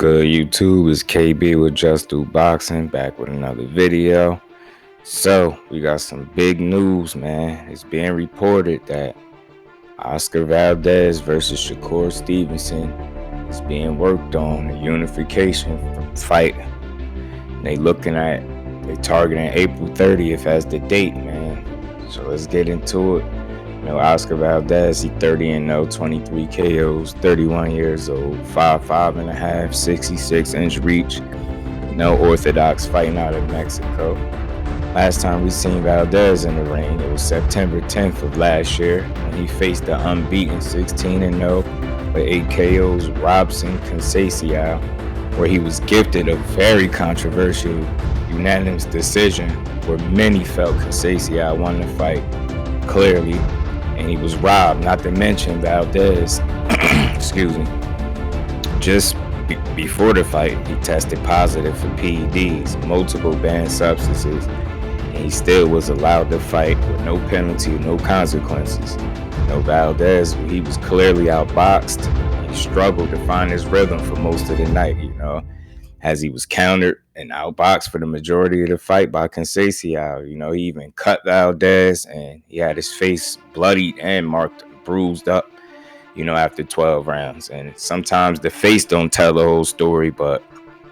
Good YouTube, it's KB with Just Do Boxing, back with another video. So we got some big news, man. It's being reported that Oscar Valdez versus Shakur Stevenson is being worked on, a unification fight. They targeting April 30th as the date, man. So let's get into it. Oscar Valdez, he 30-0, 23 KOs, 31 years old, 5'5.5", 66-inch reach. No orthodox, fighting out of Mexico. Last time we seen Valdez in the ring, it was September 10th of last year when he faced the unbeaten 16-0 with 8 KOs Robson Conceição, where he was gifted a very controversial unanimous decision where many felt Conceição won the fight clearly. And he was robbed, not to mention Valdez, just before the fight, he tested positive for PEDs, multiple banned substances, and he still was allowed to fight with no penalty, no consequences. Valdez, he was clearly outboxed. He struggled to find his rhythm for most of the night, as he was countered and outboxed for the majority of the fight by Conceição. He even cut Valdez, and he had his face bloodied and bruised up, after 12 rounds. And sometimes the face don't tell the whole story, but,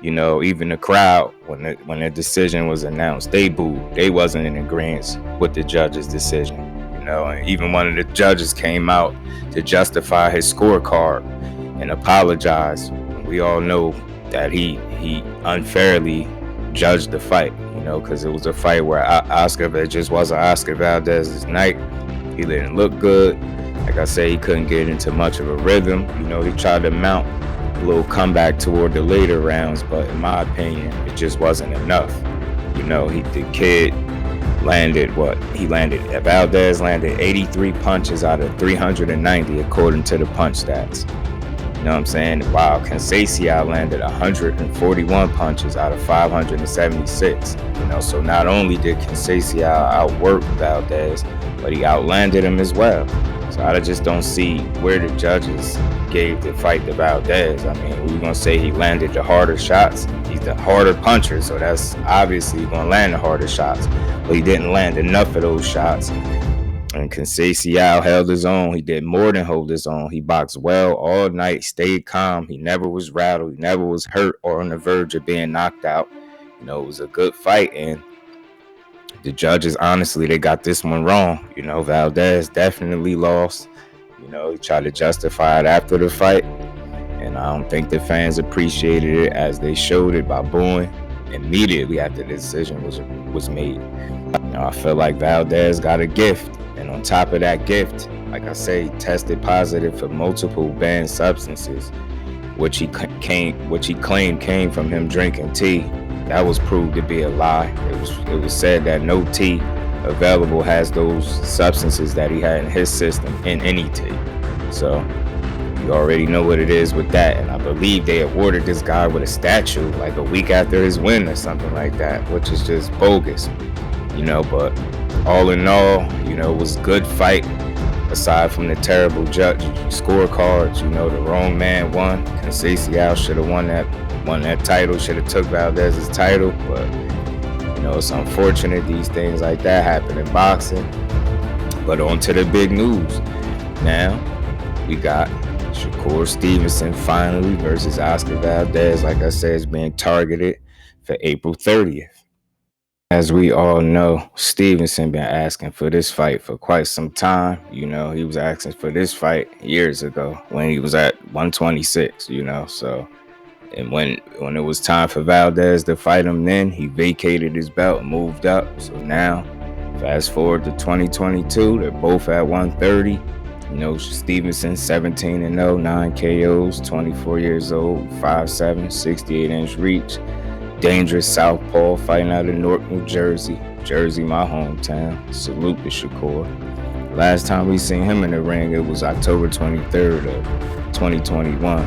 even the crowd, when the decision was announced, they booed. They wasn't in agreement with the judge's decision, and even one of the judges came out to justify his scorecard and apologize. We all know that he unfairly judged the fight, because it was a fight where it just wasn't Oscar Valdez's night. He didn't look good. Like I said, he couldn't get into much of a rhythm. He tried to mount a little comeback toward the later rounds, but in my opinion, it just wasn't enough. Valdez landed 83 punches out of 390 according to the punch stats. While Conceição landed 141 punches out of 576. So not only did Conceição outwork Valdez, but he outlanded him as well. So I just don't see where the judges gave the fight to Valdez. We're going to say he landed the harder shots. He's the harder puncher, so that's obviously going to land the harder shots. But he didn't land enough of those shots. And Conceição held his own. He did more than hold his own. He boxed well all night, stayed calm. He never was rattled. He never was hurt or on the verge of being knocked out. It was a good fight. And the judges, honestly, they got this one wrong. Valdez definitely lost. He tried to justify it after the fight. And I don't think the fans appreciated it as they showed it by booing immediately after the decision was made. I feel like Valdez got a gift. And on top of that gift, like I say, he tested positive for multiple banned substances, which he claimed came from him drinking tea. That was proved to be a lie. It was said that no tea available has those substances that he had in his system in any tea. So you already know what it is with that. And I believe they awarded this guy with a statue like a week after his win or something like that, which is just bogus. But all in all, it was a good fight. Aside from the terrible judge scorecards, the wrong man won. Conceição should have won that title, should have took Valdez's title. But, it's unfortunate these things like that happen in boxing. But on to the big news. Now, we got Shakur Stevenson finally versus Oscar Valdez. Like I said, is being targeted for April 30th. As we all know, Stevenson been asking for this fight for quite some time. He was asking for this fight years ago when he was at 126, So, and when it was time for Valdez to fight him, then he vacated his belt and moved up. So now, fast forward to 2022, they're both at 130. Stevenson 17-0, 9 KOs, 24 years old, 5'7", 68-inch reach. Dangerous southpaw, fighting out of Newark, New Jersey. Jersey, my hometown. Salute to Shakur. Last time we seen him in the ring, it was October 23rd of 2021,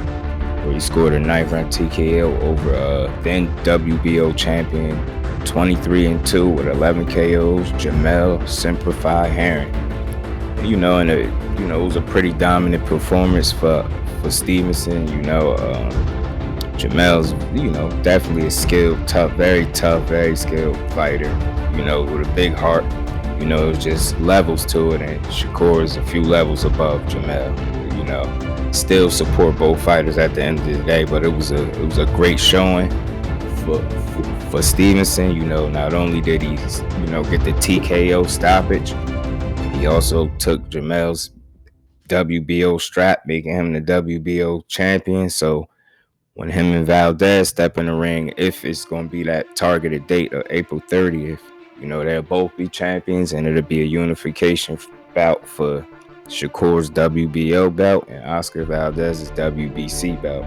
where he scored a 9th-round TKO over then WBO champion, 23-2 with 11 KOs, Jamel Simplify Herring. It was a pretty dominant performance for Stevenson. Jamel's, definitely a skilled, tough, very skilled fighter, with a big heart. It's just levels to it, and Shakur is a few levels above Jamel. Still support both fighters at the end of the day, but it was a great showing for Stevenson. Not only did he, get the TKO stoppage, he also took Jamel's WBO strap, making him the WBO champion. So when him and Valdez step in the ring, if it's going to be that targeted date of April 30th, they'll both be champions, and it'll be a unification bout for Shakur's WBO belt and Oscar Valdez's WBC belt.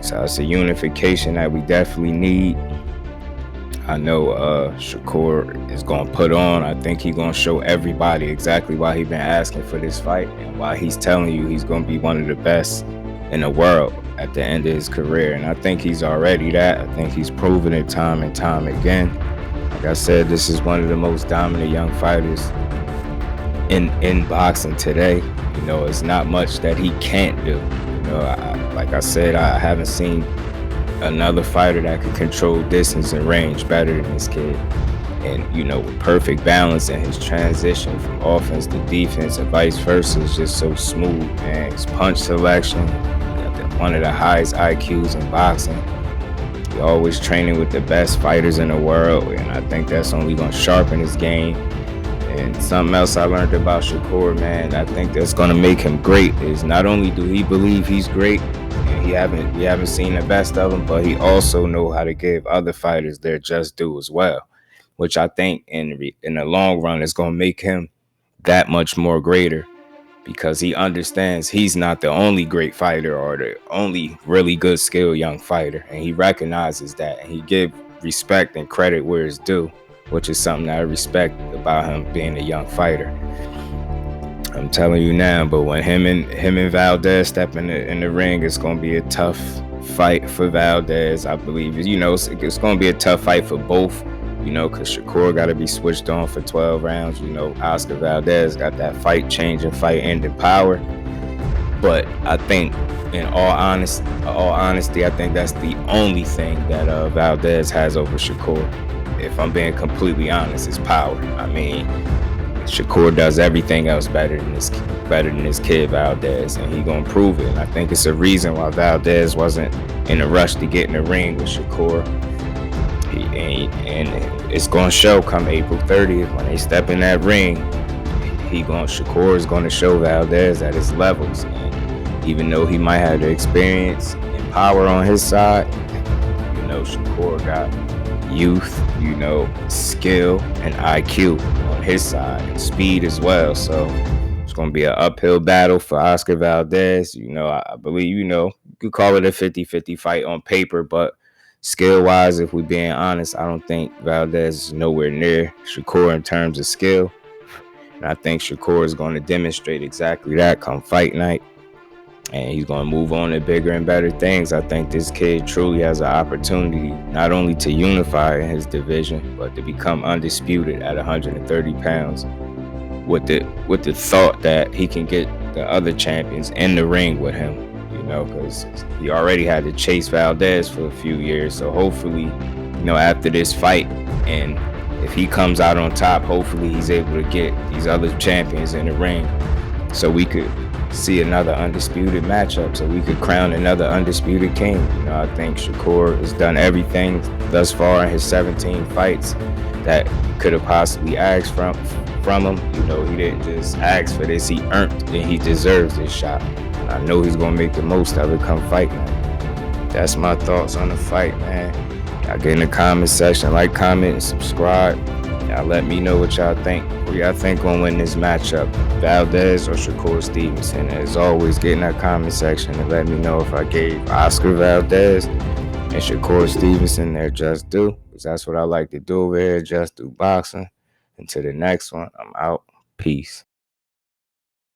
So it's a unification that we definitely need. I know Shakur is going to put on. I think he's going to show everybody exactly why he's been asking for this fight and why he's telling you he's going to be one of the best in the world at the end of his career. And I think he's already that. I think he's proven it time and time again. Like I said, this is one of the most dominant young fighters in boxing today. It's not much that he can't do. Like I said, I haven't seen another fighter that could control distance and range better than this kid. And, with perfect balance, and his transition from offense to defense and vice versa is just so smooth, man. His punch selection, one of the highest IQs in boxing. He's always training with the best fighters in the world, and I think that's only going to sharpen his game. And something else I learned about Shakur, man, I think that's going to make him great, is not only do he believe he's great, and we haven't seen the best of him, but he also know how to give other fighters their just due as well, which I think in the long run is going to make him that much more greater, because he understands he's not the only great fighter or the only really good skilled young fighter, and he recognizes that, and he give respect and credit where it's due, which is something that I respect about him being a young fighter. I'm telling you now, but when him and Valdez step in the ring, it's going to be a tough fight for Valdez. I believe it's going to be a tough fight for both. Because Shakur got to be switched on for 12 rounds. Oscar Valdez got that fight-changing, fight-ending power. But I think, in all honesty, I think that's the only thing that Valdez has over Shakur. If I'm being completely honest, is power. I mean, Shakur does everything else better than this kid Valdez, and he gonna prove it. And I think it's a reason why Valdez wasn't in a rush to get in the ring with Shakur. And it's gonna show come April 30th when they step in that ring. Shakur is gonna show Valdez at his levels. And even though he might have the experience and power on his side, Shakur got youth, skill and IQ on his side, and speed as well. So it's going to be an uphill battle for Oscar Valdez. I believe, you could call it a 50-50 fight on paper, but skill wise, if we're being honest, I don't think Valdez is nowhere near Shakur in terms of skill. And I think Shakur is going to demonstrate exactly that come fight night. And he's going to move on to bigger and better things. I think this kid truly has an opportunity not only to unify in his division, but to become undisputed at 130 pounds with the thought that he can get the other champions in the ring with him, because he already had to chase Valdez for a few years. So hopefully, after this fight, and if he comes out on top, hopefully he's able to get these other champions in the ring so we could see another undisputed matchup, so we could crown another undisputed king. I think Shakur has done everything thus far in his 17 fights that you could have possibly asked from him. He didn't just ask for this, he earned and he deserves this shot. And I know he's gonna make the most of it come fight night. That's my thoughts on the fight, man. Y'all get in the comment section, like, comment, and subscribe. Y'all let me know what y'all think. Who y'all think gonna win this matchup, Valdez or Shakur Stevenson? As always, get in that comment section and let me know if I gave Oscar Valdez and Shakur Stevenson their just due, because that's what I like to do over here, just do boxing. Until the next one, I'm out. Peace.